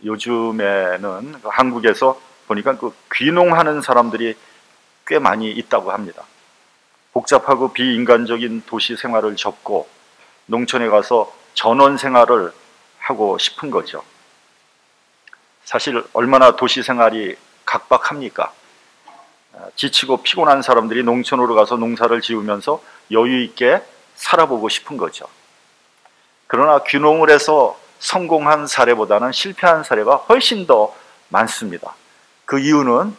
요즘에는 한국에서 보니까 그 귀농하는 사람들이 꽤 많이 있다고 합니다. 복잡하고 비인간적인 도시 생활을 접고 농촌에 가서 전원 생활을 하고 싶은 거죠. 사실 얼마나 도시 생활이 각박합니까? 지치고 피곤한 사람들이 농촌으로 가서 농사를 지으면서 여유 있게 살아보고 싶은 거죠. 그러나 귀농을 해서 성공한 사례보다는 실패한 사례가 훨씬 더 많습니다. 그 이유는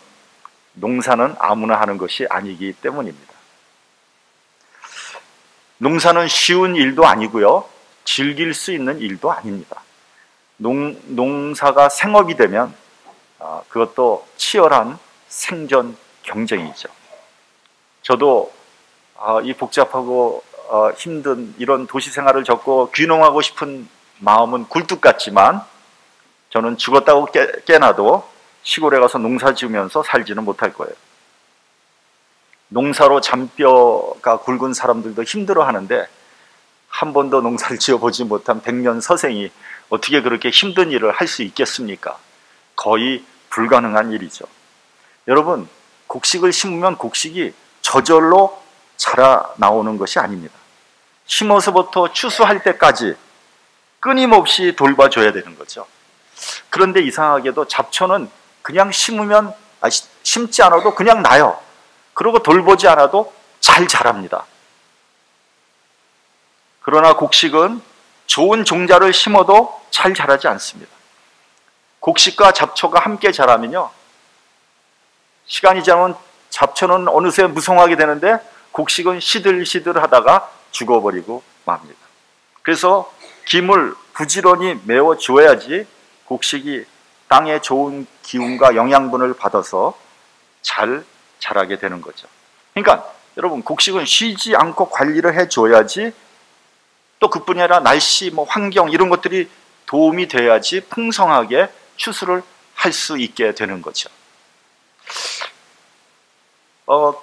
농사는 아무나 하는 것이 아니기 때문입니다. 농사는 쉬운 일도 아니고요, 즐길 수 있는 일도 아닙니다. 농사가 생업이 되면 그것도 치열한 생존 경쟁이죠. 저도 이 복잡하고 힘든 이런 도시 생활을 접고 귀농하고 싶은 마음은 굴뚝 같지만 저는 죽었다고 깨나도 시골에 가서 농사 지으면서 살지는 못할 거예요. 농사로 잔뼈가 굵은 사람들도 힘들어 하는데 한 번도 농사를 지어보지 못한 백년 서생이 어떻게 그렇게 힘든 일을 할 수 있겠습니까? 거의 불가능한 일이죠. 여러분, 곡식을 심으면 곡식이 저절로 자라 나오는 것이 아닙니다. 심어서부터 추수할 때까지 끊임없이 돌봐줘야 되는 거죠. 그런데 이상하게도 잡초는 그냥 심지 않아도 그냥 나요. 그리고 돌보지 않아도 잘 자랍니다. 그러나 곡식은 좋은 종자를 심어도 잘 자라지 않습니다. 곡식과 잡초가 함께 자라면요, 시간이 지나면 잡초는 어느새 무성하게 되는데 곡식은 시들시들하다가 죽어버리고 맙니다. 그래서 김을 부지런히 메워줘야지 곡식이 땅의 좋은 기운과 영양분을 받아서 잘 자라게 되는 거죠. 그러니까 여러분, 곡식은 쉬지 않고 관리를 해줘야지, 또 그뿐이 아니라 날씨, 환경 이런 것들이 도움이 돼야지 풍성하게 추수를 할 수 있게 되는 거죠.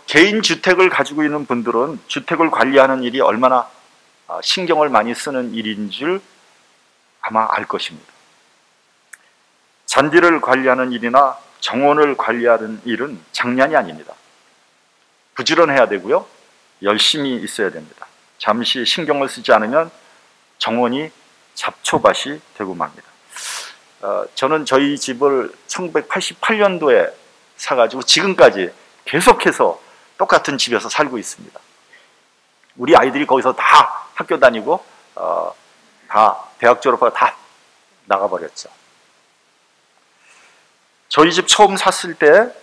개인 주택을 가지고 있는 분들은 주택을 관리하는 일이 얼마나 신경을 많이 쓰는 일인 줄 아마 알 것입니다. 잔디를 관리하는 일이나 정원을 관리하는 일은 장난이 아닙니다. 부지런해야 되고요, 열심히 있어야 됩니다. 잠시 신경을 쓰지 않으면 정원이 잡초밭이 되고 맙니다. 저는 저희 집을 1988년도에 사가지고 지금까지 계속해서 똑같은 집에서 살고 있습니다. 우리 아이들이 거기서 다 학교 다니고 다 대학 졸업하고 다 나가버렸죠. 저희 집 처음 샀을 때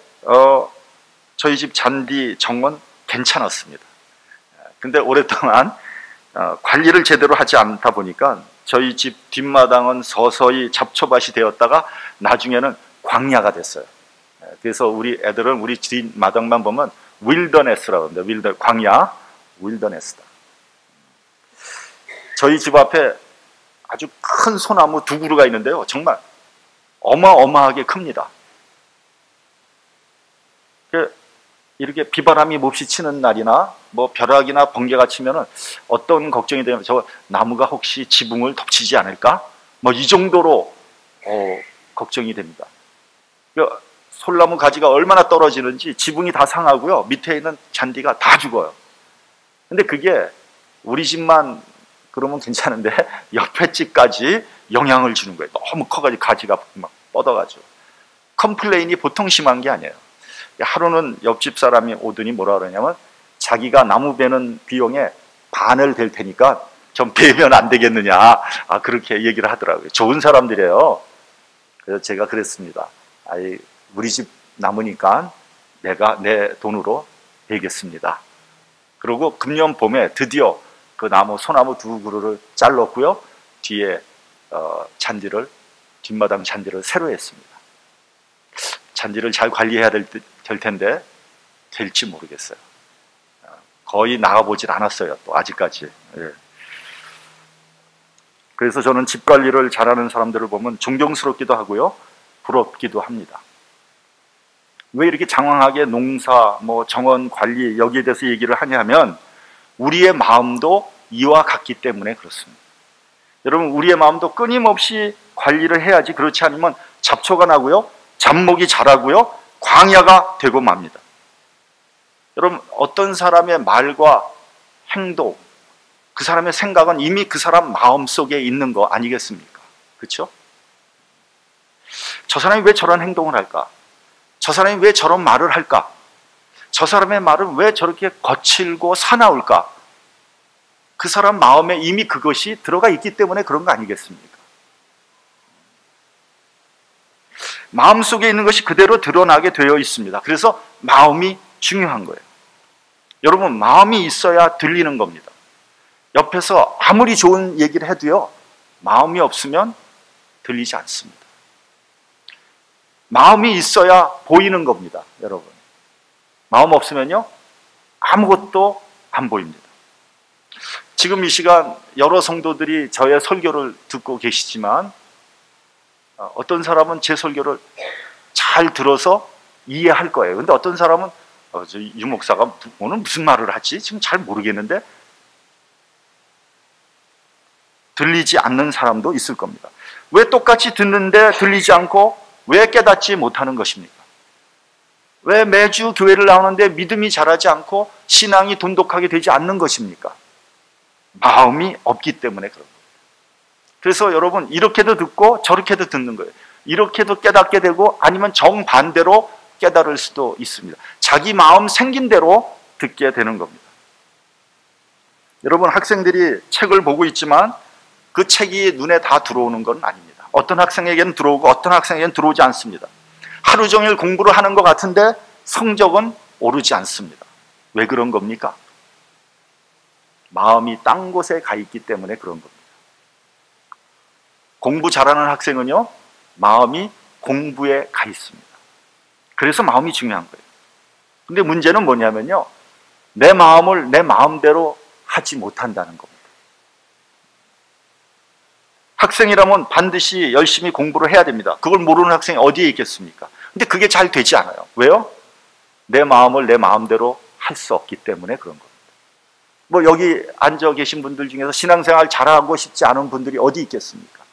저희 집 잔디 정원 괜찮았습니다. 근데 오랫동안 관리를 제대로 하지 않다 보니까 저희 집 뒷마당은 서서히 잡초밭이 되었다가 나중에는 광야가 됐어요. 그래서 우리 애들은 우리 뒷마당만 보면 윌더네스라고 합니다. 광야, 윌더네스다. 저희 집 앞에 아주 큰 소나무 2그루가 있는데요, 정말 어마어마하게 큽니다. 이렇게 비바람이 몹시 치는 날이나 벼락이나 번개가 치면은 어떤 걱정이 되냐면, 저 나무가 혹시 지붕을 덮치지 않을까? 이 정도로 걱정이 됩니다. 솔나무 가지가 얼마나 떨어지는지 지붕이 다 상하고요, 밑에 있는 잔디가 다 죽어요. 근데 그게 우리 집만 그러면 괜찮은데 옆에 집까지 영향을 주는 거예요. 너무 커가지고 가지가 막 뻗어가지고. 컴플레인이 보통 심한 게 아니에요. 하루는 옆집 사람이 오더니 뭐라 그러냐면, 자기가 나무 베는 비용에 반을 댈 테니까 좀 베면 안 되겠느냐, 그렇게 얘기를 하더라고요. 좋은 사람들이에요. 그래서 제가 그랬습니다. 우리 집 나무니까 내가 내 돈으로 베겠습니다. 그리고 금년 봄에 드디어 그 소나무 2그루를 잘랐고요, 뒤에 뒷마당 잔디를 새로 했습니다. 잔디를 잘 관리해야 될 텐데 될지 모르겠어요. 거의 나가보질 않았어요, 또 아직까지. 예. 그래서 저는 집 관리를 잘하는 사람들을 보면 존경스럽기도 하고요, 부럽기도 합니다. 왜 이렇게 장황하게 농사, 정원 관리 여기에 대해서 얘기를 하냐면, 우리의 마음도 이와 같기 때문에 그렇습니다. 여러분, 우리의 마음도 끊임없이 관리를 해야지. 그렇지 않으면 잡초가 나고요, 잡목이 자라고요, 광야가 되고 맙니다. 여러분, 어떤 사람의 말과 행동, 그 사람의 생각은 이미 그 사람 마음속에 있는 거 아니겠습니까? 그렇죠? 저 사람이 왜 저런 행동을 할까? 저 사람이 왜 저런 말을 할까? 저 사람의 말은 왜 저렇게 거칠고 사나울까? 그 사람 마음에 이미 그것이 들어가 있기 때문에 그런 거 아니겠습니까? 마음속에 있는 것이 그대로 드러나게 되어 있습니다. 그래서 마음이 중요한 거예요. 여러분, 마음이 있어야 들리는 겁니다. 옆에서 아무리 좋은 얘기를 해도요, 마음이 없으면 들리지 않습니다. 마음이 있어야 보이는 겁니다, 여러분. 마음 없으면요, 아무것도 안 보입니다. 지금 이 시간 여러 성도들이 저의 설교를 듣고 계시지만, 어떤 사람은 제 설교를 잘 들어서 이해할 거예요. 근데 어떤 사람은 유 목사가 오늘 무슨 말을 하지? 지금 잘 모르겠는데, 들리지 않는 사람도 있을 겁니다. 왜 똑같이 듣는데 들리지 않고 왜 깨닫지 못하는 것입니까? 왜 매주 교회를 나오는데 믿음이 자라지 않고 신앙이 돈독하게 되지 않는 것입니까? 마음이 없기 때문에 그런 거예요. 그래서 여러분, 이렇게도 듣고 저렇게도 듣는 거예요. 이렇게도 깨닫게 되고 아니면 정반대로 깨달을 수도 있습니다. 자기 마음 생긴 대로 듣게 되는 겁니다. 여러분, 학생들이 책을 보고 있지만 그 책이 눈에 다 들어오는 건 아닙니다. 어떤 학생에게는 들어오고 어떤 학생에게는 들어오지 않습니다. 하루 종일 공부를 하는 것 같은데 성적은 오르지 않습니다. 왜 그런 겁니까? 마음이 딴 곳에 가 있기 때문에 그런 겁니다. 공부 잘하는 학생은요, 마음이 공부에 가 있습니다. 그래서 마음이 중요한 거예요. 근데 문제는 뭐냐면요, 내 마음을 내 마음대로 하지 못한다는 겁니다. 학생이라면 반드시 열심히 공부를 해야 됩니다. 그걸 모르는 학생이 어디에 있겠습니까? 근데 그게 잘 되지 않아요. 왜요? 내 마음을 내 마음대로 할 수 없기 때문에 그런 겁니다. 뭐 여기 앉아 계신 분들 중에서 신앙생활 잘하고 싶지 않은 분들이 어디 있겠습니까?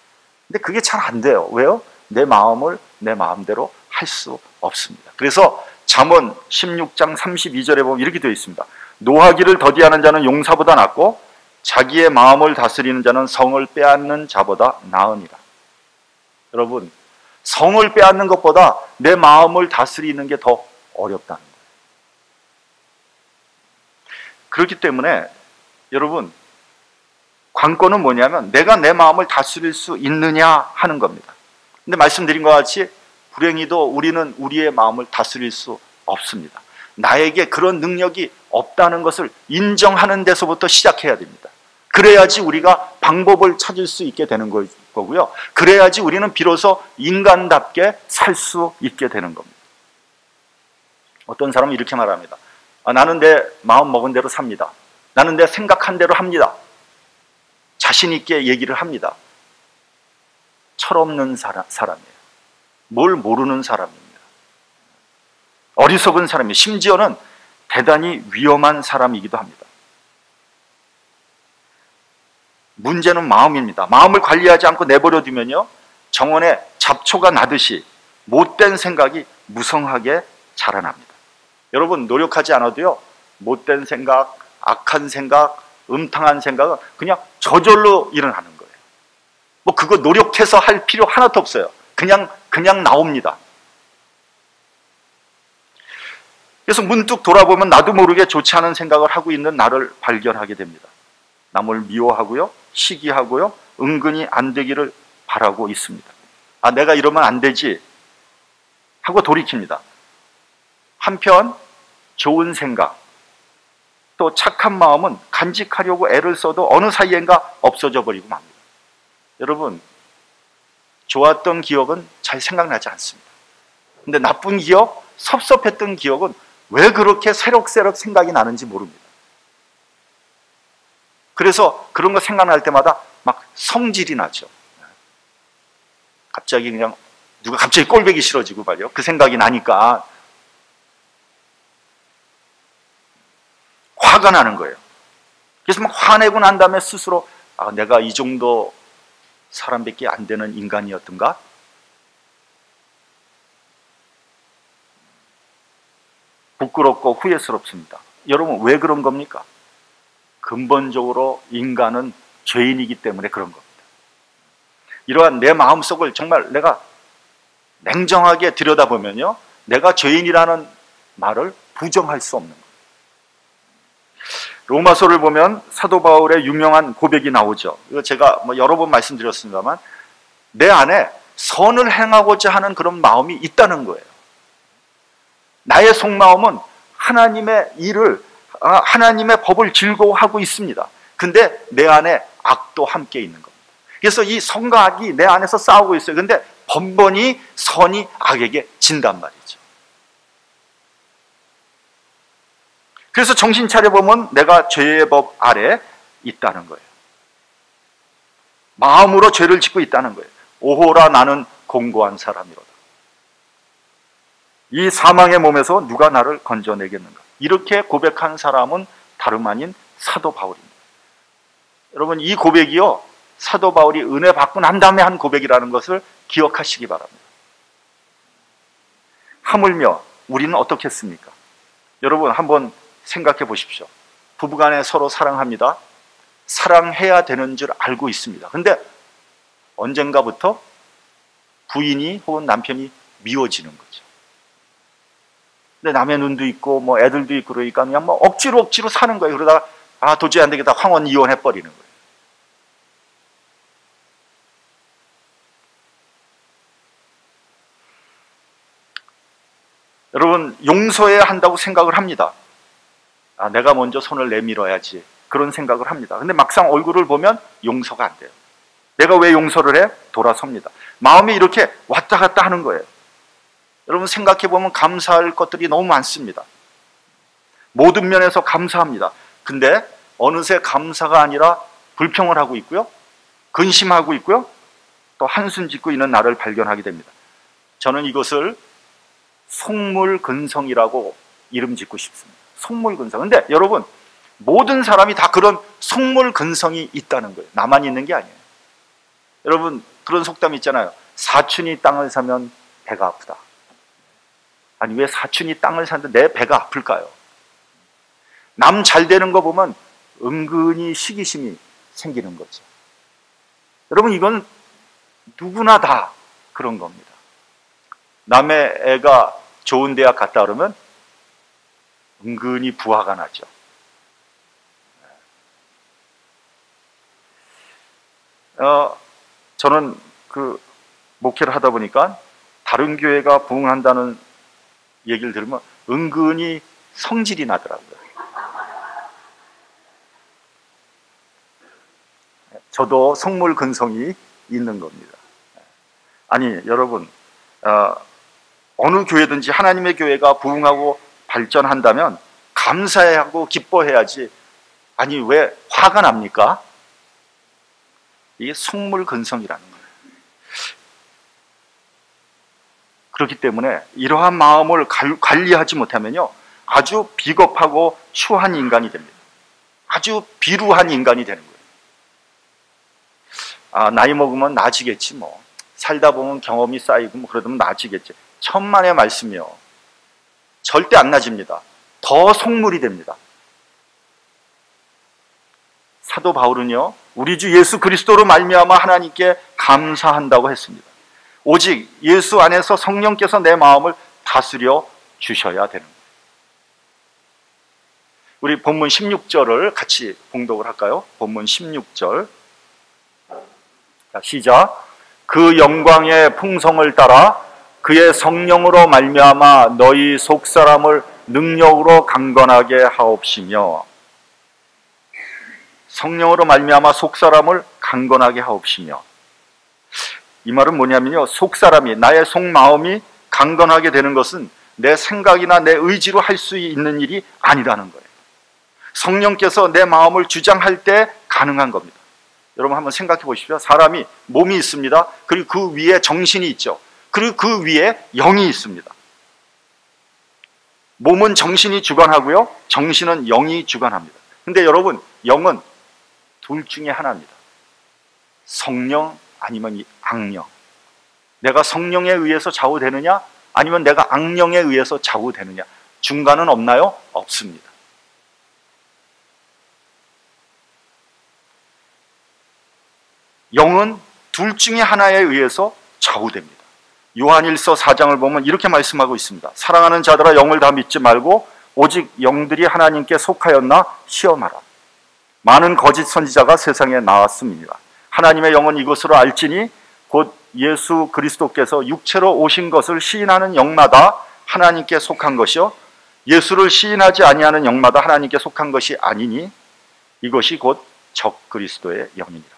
근데 그게 잘 안 돼요. 왜요? 내 마음을 내 마음대로 할 수 없습니다. 그래서 잠언 16장 32절에 보면 이렇게 되어 있습니다. 노하기를 더디하는 자는 용사보다 낫고 자기의 마음을 다스리는 자는 성을 빼앗는 자보다 나으니라. 여러분, 성을 빼앗는 것보다 내 마음을 다스리는 게 더 어렵다는 거예요. 그렇기 때문에 여러분, 관건은 뭐냐면 내가 내 마음을 다스릴 수 있느냐 하는 겁니다. 근데 말씀드린 것 같이 불행히도 우리는 우리의 마음을 다스릴 수 없습니다. 나에게 그런 능력이 없다는 것을 인정하는 데서부터 시작해야 됩니다. 그래야지 우리가 방법을 찾을 수 있게 되는 거고요. 그래야지 우리는 비로소 인간답게 살 수 있게 되는 겁니다. 어떤 사람은 이렇게 말합니다. 나는 내 마음 먹은 대로 삽니다. 나는 내 생각한 대로 합니다. 자신 있게 얘기를 합니다. 철없는 사람이에요. 뭘 모르는 사람입니다. 어리석은 사람이에요. 심지어는 대단히 위험한 사람이기도 합니다. 문제는 마음입니다. 마음을 관리하지 않고 내버려 두면요, 정원에 잡초가 나듯이 못된 생각이 무성하게 자라납니다. 여러분, 노력하지 않아도요, 못된 생각, 악한 생각, 음탕한 생각은 그냥 저절로 일어나는 거예요. 뭐 그거 노력해서 할 필요 하나도 없어요. 그냥 나옵니다. 그래서 문득 돌아보면 나도 모르게 좋지 않은 생각을 하고 있는 나를 발견하게 됩니다. 남을 미워하고요, 시기하고요, 은근히 안 되기를 바라고 있습니다. 내가 이러면 안 되지 하고 돌이킵니다. 한편 좋은 생각, 또 착한 마음은 간직하려고 애를 써도 어느 사이엔가 없어져 버리고 맙니다. 여러분, 좋았던 기억은 잘 생각나지 않습니다. 근데 나쁜 기억, 섭섭했던 기억은 왜 그렇게 새록새록 생각이 나는지 모릅니다. 그래서 그런 거 생각날 때마다 막 성질이 나죠. 갑자기 그냥 누가 갑자기 꼴보기 싫어지고 말이요. 그 생각이 나니까 화가 나는 거예요. 그래서 막 화내고 난 다음에 스스로 내가 이 정도 사람밖에 안 되는 인간이었던가? 부끄럽고 후회스럽습니다. 여러분, 왜 그런 겁니까? 근본적으로 인간은 죄인이기 때문에 그런 겁니다. 이러한 내 마음속을 정말 내가 냉정하게 들여다보면요, 내가 죄인이라는 말을 부정할 수 없는 거예요. 로마서를 보면 사도 바울의 유명한 고백이 나오죠. 이거 제가 여러 번 말씀드렸습니다만, 내 안에 선을 행하고자 하는 그런 마음이 있다는 거예요. 나의 속마음은 하나님의 일을, 하나님의 법을 즐거워하고 있습니다. 근데 내 안에 악도 함께 있는 겁니다. 그래서 이 선과 악이 내 안에서 싸우고 있어요. 근데 번번이 선이 악에게 진단 말이죠. 그래서 정신 차려보면 내가 죄의 법 아래 있다는 거예요. 마음으로 죄를 짓고 있다는 거예요. 오호라, 나는 공고한 사람이로다. 이 사망의 몸에서 누가 나를 건져내겠는가? 이렇게 고백한 사람은 다름 아닌 사도 바울입니다. 여러분, 이 고백이요, 사도 바울이 은혜 받고 난 다음에 한 고백이라는 것을 기억하시기 바랍니다. 하물며 우리는 어떻겠습니까? 여러분, 한번 생각해 보십시오. 부부간에 서로 사랑합니다. 사랑해야 되는 줄 알고 있습니다. 근데 언젠가부터 부인이 혹은 남편이 미워지는 거죠. 근데 남의 눈도 있고 애들도 있고 그러니까 그냥 억지로 사는 거예요. 그러다가 도저히 안 되겠다, 황혼 이혼해 버리는 거예요. 여러분, 용서해야 한다고 생각을 합니다. 내가 먼저 손을 내밀어야지, 그런 생각을 합니다. 근데 막상 얼굴을 보면 용서가 안 돼요. 내가 왜 용서를 해? 돌아섭니다. 마음이 이렇게 왔다 갔다 하는 거예요. 여러분, 생각해 보면 감사할 것들이 너무 많습니다. 모든 면에서 감사합니다. 근데 어느새 감사가 아니라 불평을 하고 있고요, 근심하고 있고요, 또 한숨 짓고 있는 나를 발견하게 됩니다. 저는 이것을 속물근성이라고 이름 짓고 싶습니다. 속물근성. 근데 여러분, 모든 사람이 다 그런 속물근성이 있다는 거예요. 나만 있는 게 아니에요. 여러분, 그런 속담이 있잖아요. 사촌이 땅을 사면 배가 아프다. 아니, 왜 사촌이 땅을 사는데 내 배가 아플까요? 남 잘 되는 거 보면 은근히 시기심이 생기는 거죠. 여러분, 이건 누구나 다 그런 겁니다. 남의 애가 좋은 대학 갔다 그러면 은근히 부하가 나죠. 저는 목회를 하다 보니까 다른 교회가 부흥한다는 얘기를 들으면 은근히 성질이 나더라고요. 저도 속물근성이 있는 겁니다. 아니, 여러분, 어느 교회든지 하나님의 교회가 부흥하고 발전한다면 감사해야 하고 기뻐해야지. 아니, 왜 화가 납니까? 이게 속물근성이라는 거예요. 그렇기 때문에 이러한 마음을 관리하지 못하면요, 아주 비겁하고 추한 인간이 됩니다. 아주 비루한 인간이 되는 거예요. 나이 먹으면 나아지겠지 뭐. 살다 보면 경험이 쌓이고 그러면 나아지겠지. 천만의 말씀이요, 절대 안 나아집니다. 더 속물이 됩니다. 사도 바울은요, 우리 주 예수 그리스도로 말미암아 하나님께 감사한다고 했습니다. 오직 예수 안에서 성령께서 내 마음을 다스려 주셔야 되는 거예요. 우리 본문 16절을 같이 봉독을 할까요? 본문 16절. 자, 시작. 그 영광의 풍성을 따라 그의 성령으로 말미암아 너희 속사람을 능력으로 강건하게 하옵시며. 성령으로 말미암아 속사람을 강건하게 하옵시며. 이 말은 뭐냐면요, 속사람이, 나의 속마음이 강건하게 되는 것은 내 생각이나 내 의지로 할 수 있는 일이 아니라는 거예요. 성령께서 내 마음을 주장할 때 가능한 겁니다. 여러분, 한번 생각해 보십시오. 사람이 몸이 있습니다. 그리고 그 위에 정신이 있죠. 그리고 그 위에 영이 있습니다. 몸은 정신이 주관하고요, 정신은 영이 주관합니다. 근데 여러분, 영은 둘 중에 하나입니다. 성령 아니면 이 악령. 내가 성령에 의해서 좌우되느냐 아니면 내가 악령에 의해서 좌우되느냐. 중간은 없나요? 없습니다. 영은 둘 중에 하나에 의해서 좌우됩니다. 요한일서 4장을 보면 이렇게 말씀하고 있습니다. 사랑하는 자들아 영을 다 믿지 말고 오직 영들이 하나님께 속하였나 시험하라. 많은 거짓 선지자가 세상에 나왔습니다. 하나님의 영은 이것으로 알지니 곧 예수 그리스도께서 육체로 오신 것을 시인하는 영마다 하나님께 속한 것이요 예수를 시인하지 아니하는 영마다 하나님께 속한 것이 아니니 이것이 곧 적 그리스도의 영이니라.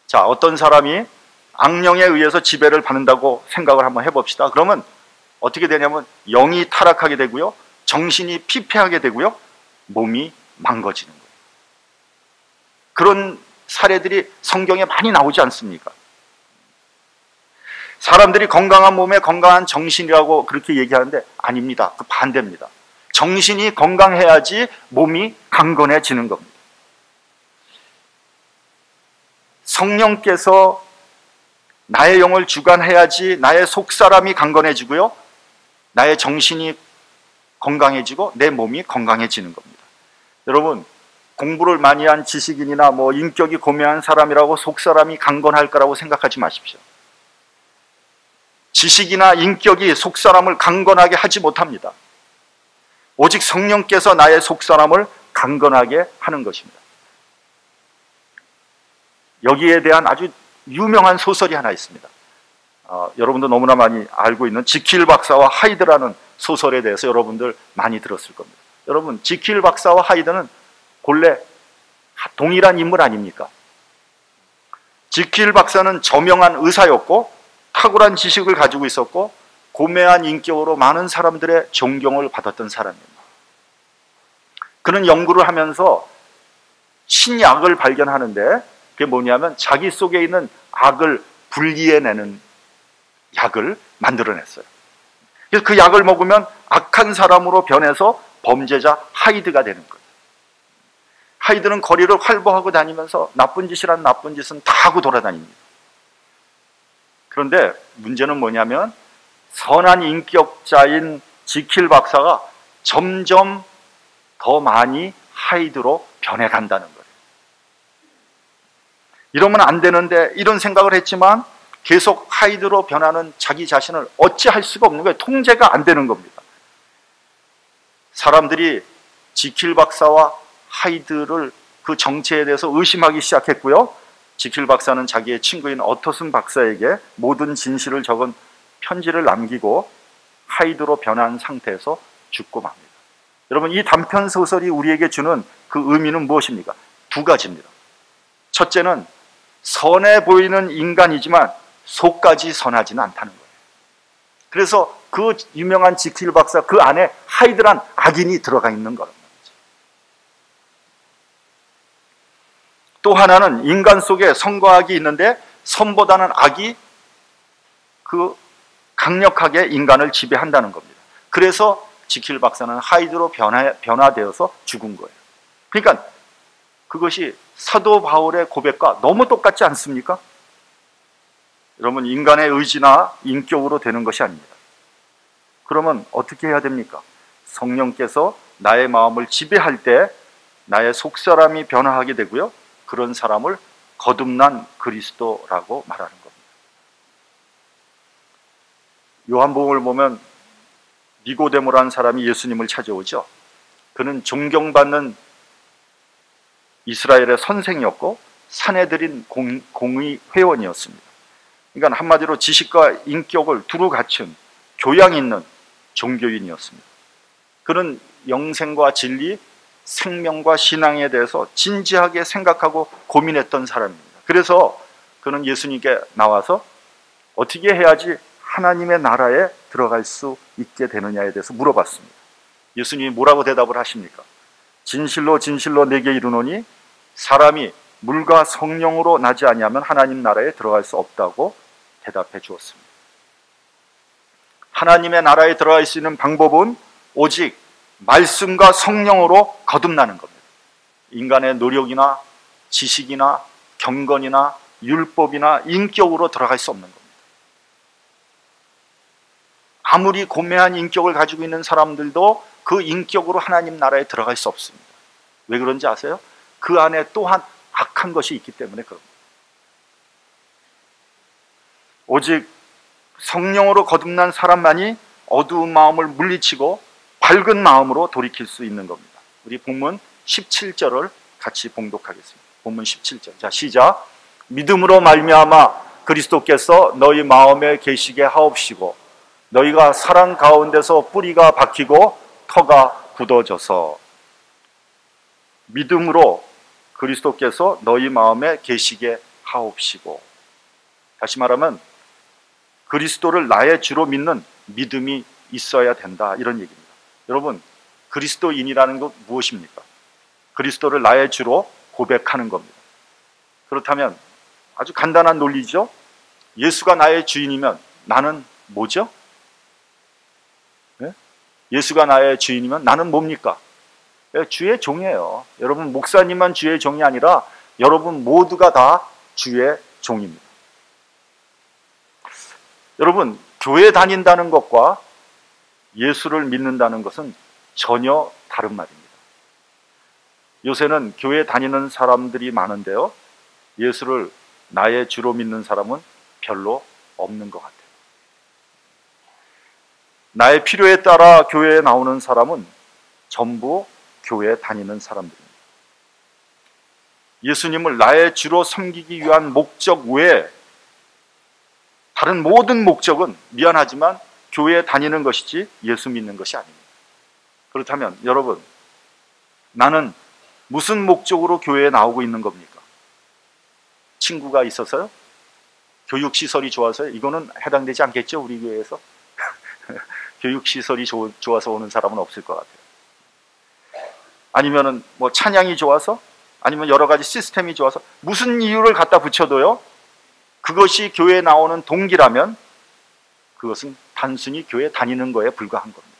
자, 어떤 사람이 악령에 의해서 지배를 받는다고 생각을 한번 해봅시다. 그러면 어떻게 되냐면 영이 타락하게 되고요, 정신이 피폐하게 되고요, 몸이 망가지는 거예요. 그런 사례들이 성경에 많이 나오지 않습니까? 사람들이 건강한 몸에 건강한 정신이라고 그렇게 얘기하는데 아닙니다. 그 반대입니다. 정신이 건강해야지 몸이 강건해지는 겁니다. 성령께서 나의 영을 주관해야지 나의 속사람이 강건해지고요, 나의 정신이 건강해지고 내 몸이 건강해지는 겁니다. 여러분, 공부를 많이 한 지식인이나 인격이 고매한 사람이라고 속사람이 강건할 거라고 생각하지 마십시오. 지식이나 인격이 속사람을 강건하게 하지 못합니다. 오직 성령께서 나의 속사람을 강건하게 하는 것입니다. 여기에 대한 아주 유명한 소설이 하나 있습니다. 여러분도 너무나 많이 알고 있는 지킬 박사와 하이드라는 소설에 대해서 여러분들 많이 들었을 겁니다. 여러분, 지킬 박사와 하이드는 본래 동일한 인물 아닙니까? 지킬 박사는 저명한 의사였고 탁월한 지식을 가지고 있었고 고매한 인격으로 많은 사람들의 존경을 받았던 사람입니다. 그는 연구를 하면서 신약을 발견하는데 그게 뭐냐면 자기 속에 있는 악을 분리해내는 약을 만들어냈어요. 그래서 그 약을 먹으면 악한 사람으로 변해서 범죄자 하이드가 되는 거예요. 하이드는 거리를 활보하고 다니면서 나쁜 짓이란 나쁜 짓은 다 하고 돌아다닙니다. 그런데 문제는 뭐냐면 선한 인격자인 지킬 박사가 점점 더 많이 하이드로 변해간다는 거예요. 이러면 안 되는데 이런 생각을 했지만 계속 하이드로 변하는 자기 자신을 어찌할 수가 없는 거예요. 통제가 안 되는 겁니다. 사람들이 지킬 박사와 하이드를 그 정체에 대해서 의심하기 시작했고요. 지킬 박사는 자기의 친구인 어터슨 박사에게 모든 진실을 적은 편지를 남기고 하이드로 변한 상태에서 죽고 맙니다. 여러분, 이 단편 소설이 우리에게 주는 그 의미는 무엇입니까? 두 가지입니다. 첫째는 선해 보이는 인간이지만 속까지 선하지는 않다는 거예요. 그래서 그 유명한 지킬 박사 그 안에 하이드란 악인이 들어가 있는 거란 말이죠. 또 하나는 인간 속에 선과 악이 있는데 선보다는 악이 그 강력하게 인간을 지배한다는 겁니다. 그래서 지킬 박사는 하이드로 변화되어서 죽은 거예요. 그러니까 그것이 사도 바울의 고백과 너무 똑같지 않습니까? 여러분, 인간의 의지나 인격으로 되는 것이 아닙니다. 그러면 어떻게 해야 됩니까? 성령께서 나의 마음을 지배할 때 나의 속사람이 변화하게 되고요, 그런 사람을 거듭난 그리스도라고 말하는 겁니다. 요한복음을 보면 니고데모라는 사람이 예수님을 찾아오죠. 그는 존경받는 이스라엘의 선생이었고 사내들인 공의 회원이었습니다. 그러니까 한마디로 지식과 인격을 두루 갖춘 교양 있는 종교인이었습니다. 그는 영생과 진리, 생명과 신앙에 대해서 진지하게 생각하고 고민했던 사람입니다. 그래서 그는 예수님께 나와서 어떻게 해야지 하나님의 나라에 들어갈 수 있게 되느냐에 대해서 물어봤습니다. 예수님이 뭐라고 대답을 하십니까? 진실로 진실로 내게 이르노니 사람이 물과 성령으로 나지 아니하면 하나님 나라에 들어갈 수 없다고 대답해 주었습니다. 하나님의 나라에 들어갈 수 있는 방법은 오직 말씀과 성령으로 거듭나는 겁니다. 인간의 노력이나 지식이나 경건이나 율법이나 인격으로 들어갈 수 없는 겁니다. 아무리 고매한 인격을 가지고 있는 사람들도 그 인격으로 하나님 나라에 들어갈 수 없습니다. 왜 그런지 아세요? 그 안에 또한 악한 것이 있기 때문에 그럽니다. 오직 성령으로 거듭난 사람만이 어두운 마음을 물리치고 밝은 마음으로 돌이킬 수 있는 겁니다. 우리 본문 17절을 같이 봉독하겠습니다. 본문 17절. 자, 시작. 믿음으로 말미암아 그리스도께서 너희 마음에 계시게 하옵시고 너희가 사랑 가운데서 뿌리가 박히고 터가 굳어져서. 믿음으로 그리스도께서 너희 마음에 계시게 하옵시고. 다시 말하면 그리스도를 나의 주로 믿는 믿음이 있어야 된다, 이런 얘기입니다. 여러분, 그리스도인이라는 것 무엇입니까? 그리스도를 나의 주로 고백하는 겁니다. 그렇다면 아주 간단한 논리죠. 예수가 나의 주인이면 나는 뭐죠? 네? 예수가 나의 주인이면 나는 뭡니까? 주의 종이에요. 여러분, 목사님만 주의 종이 아니라 여러분 모두가 다 주의 종입니다. 여러분, 교회 다닌다는 것과 예수를 믿는다는 것은 전혀 다른 말입니다. 요새는 교회 다니는 사람들이 많은데요, 예수를 나의 주로 믿는 사람은 별로 없는 것 같아요. 나의 필요에 따라 교회에 나오는 사람은 전부 교회에 다니는 사람들입니다. 예수님을 나의 주로 섬기기 위한 목적 외에 다른 모든 목적은 미안하지만 교회에 다니는 것이지 예수 믿는 것이 아닙니다. 그렇다면 여러분, 나는 무슨 목적으로 교회에 나오고 있는 겁니까? 친구가 있어서요? 교육시설이 좋아서요? 이거는 해당되지 않겠죠, 우리 교회에서? 교육시설이 좋아서 오는 사람은 없을 것 같아요. 아니면은 뭐 찬양이 좋아서? 아니면 여러 가지 시스템이 좋아서? 무슨 이유를 갖다 붙여도요, 그것이 교회에 나오는 동기라면 그것은 단순히 교회 다니는 거에 불과한 겁니다.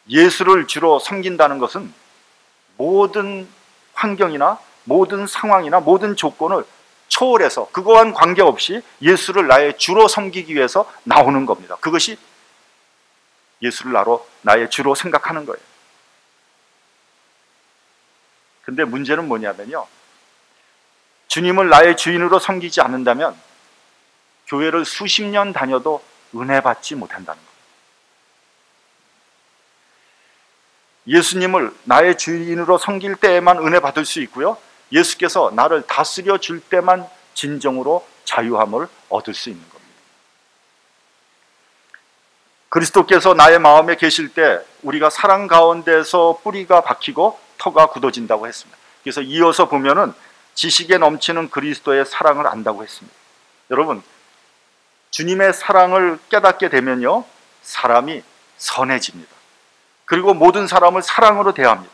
예수를 주로 섬긴다는 것은 모든 환경이나 모든 상황이나 모든 조건을 초월해서 그거와는 관계없이 예수를 나의 주로 섬기기 위해서 나오는 겁니다. 그것이 예수를 나의 주로 생각하는 거예요. 근데 문제는 뭐냐면요, 주님을 나의 주인으로 섬기지 않는다면 교회를 수십 년 다녀도 은혜 받지 못한다는 겁니다. 예수님을 나의 주인으로 섬길 때에만 은혜 받을 수 있고요, 예수께서 나를 다스려 줄 때만 진정으로 자유함을 얻을 수 있는 겁니다. 그리스도께서 나의 마음에 계실 때 우리가 사랑 가운데서 뿌리가 박히고 터가 굳어진다고 했습니다. 그래서 이어서 보면은 지식에 넘치는 그리스도의 사랑을 안다고 했습니다. 여러분, 주님의 사랑을 깨닫게 되면요, 사람이 선해집니다. 그리고 모든 사람을 사랑으로 대합니다.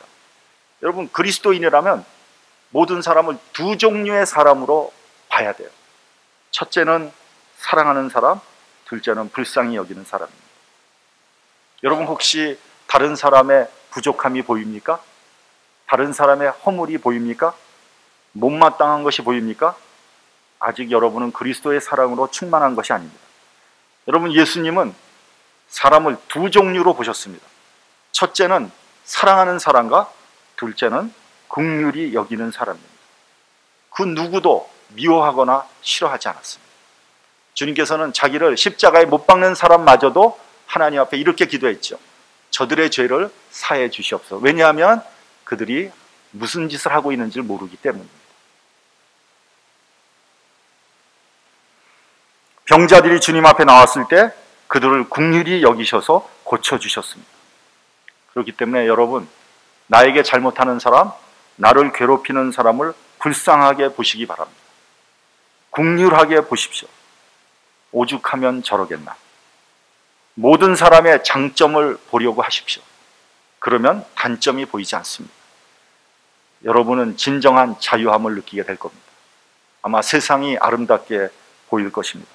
여러분, 그리스도인이라면 모든 사람을 두 종류의 사람으로 봐야 돼요. 첫째는 사랑하는 사람, 둘째는 불쌍히 여기는 사람입니다. 여러분, 혹시 다른 사람의 부족함이 보입니까? 다른 사람의 허물이 보입니까? 못마땅한 것이 보입니까? 아직 여러분은 그리스도의 사랑으로 충만한 것이 아닙니다. 여러분, 예수님은 사람을 두 종류로 보셨습니다. 첫째는 사랑하는 사람과 둘째는 긍휼히 여기는 사람입니다. 그 누구도 미워하거나 싫어하지 않았습니다. 주님께서는 자기를 십자가에 못 박는 사람마저도 하나님 앞에 이렇게 기도했죠. 저들의 죄를 사해 주시옵소서. 왜냐하면 그들이 무슨 짓을 하고 있는지를 모르기 때문입니다. 병자들이 주님 앞에 나왔을 때 그들을 긍휼히 여기셔서 고쳐주셨습니다. 그렇기 때문에 여러분, 나에게 잘못하는 사람, 나를 괴롭히는 사람을 불쌍하게 보시기 바랍니다. 긍휼하게 보십시오. 오죽하면 저러겠나. 모든 사람의 장점을 보려고 하십시오. 그러면 단점이 보이지 않습니다. 여러분은 진정한 자유함을 느끼게 될 겁니다. 아마 세상이 아름답게 보일 것입니다.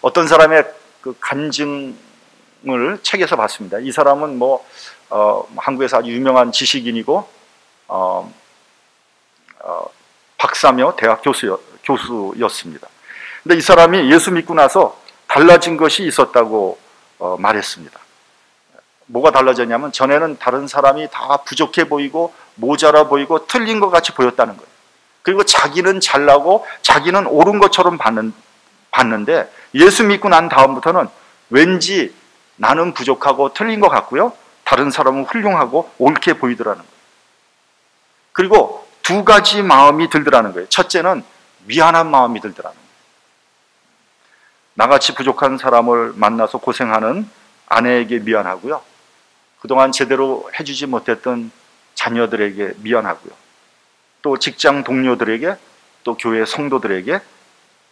어떤 사람의 그 간증을 책에서 봤습니다. 이 사람은 한국에서 아주 유명한 지식인이고 박사며 대학 교수였습니다. 근데 이 사람이 예수 믿고 나서 달라진 것이 있었다고 말했습니다. 뭐가 달라졌냐면 전에는 다른 사람이 다 부족해 보이고 모자라 보이고 틀린 것 같이 보였다는 거예요. 그리고 자기는 잘나고 자기는 옳은 것처럼 봤는데 예수 믿고 난 다음부터는 왠지 나는 부족하고 틀린 것 같고요. 다른 사람은 훌륭하고 옳게 보이더라는 거예요. 그리고 두 가지 마음이 들더라는 거예요. 첫째는 미안한 마음이 들더라는 거예요. 나같이 부족한 사람을 만나서 고생하는 아내에게 미안하고요. 그동안 제대로 해주지 못했던 자녀들에게 미안하고요. 또 직장 동료들에게 또 교회 성도들에게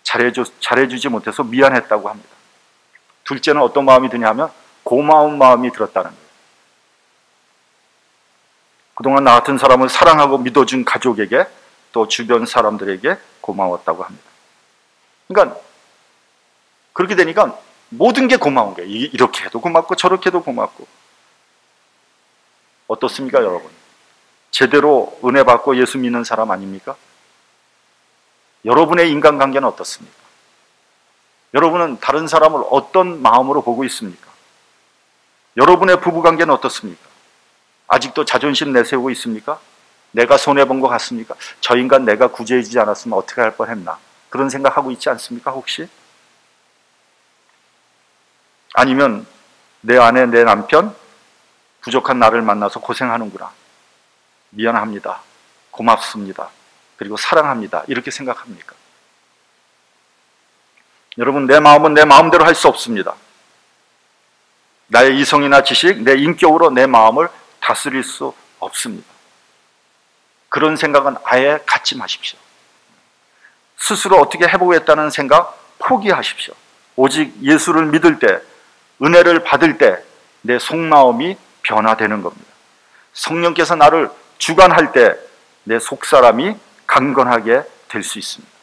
잘해주지 못해서 미안했다고 합니다. 둘째는 어떤 마음이 드냐면 고마운 마음이 들었다는 거예요. 그동안 나 같은 사람을 사랑하고 믿어준 가족에게 또 주변 사람들에게 고마웠다고 합니다. 그러니까 그렇게 되니까 모든 게 고마운 거예요. 이렇게 해도 고맙고 저렇게 해도 고맙고. 어떻습니까, 여러분? 제대로 은혜 받고 예수 믿는 사람 아닙니까? 여러분의 인간관계는 어떻습니까? 여러분은 다른 사람을 어떤 마음으로 보고 있습니까? 여러분의 부부관계는 어떻습니까? 아직도 자존심 내세우고 있습니까? 내가 손해본 것 같습니까? 저 인간 내가 구제해주지 않았으면 어떻게 할 뻔했나? 그런 생각하고 있지 않습니까, 혹시? 아니면 내 아내, 내 남편 부족한 나를 만나서 고생하는구나. 미안합니다. 고맙습니다. 그리고 사랑합니다. 이렇게 생각합니까? 여러분, 내 마음은 내 마음대로 할 수 없습니다. 나의 이성이나 지식, 내 인격으로 내 마음을 다스릴 수 없습니다. 그런 생각은 아예 갖지 마십시오. 스스로 어떻게 해보겠다는 생각 포기하십시오. 오직 예수를 믿을 때, 은혜를 받을 때 내 속마음이 변화되는 겁니다. 성령께서 나를 주관할 때 내 속사람이 강건하게 될 수 있습니다.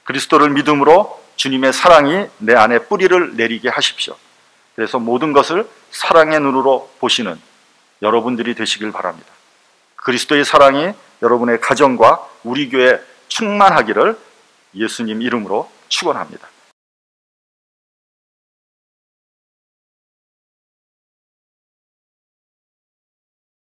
그리스도를 믿음으로 주님의 사랑이 내 안에 뿌리를 내리게 하십시오. 그래서 모든 것을 사랑의 눈으로 보시는 여러분들이 되시길 바랍니다. 그리스도의 사랑이 여러분의 가정과 우리 교회에 충만하기를 예수님 이름으로 축원합니다.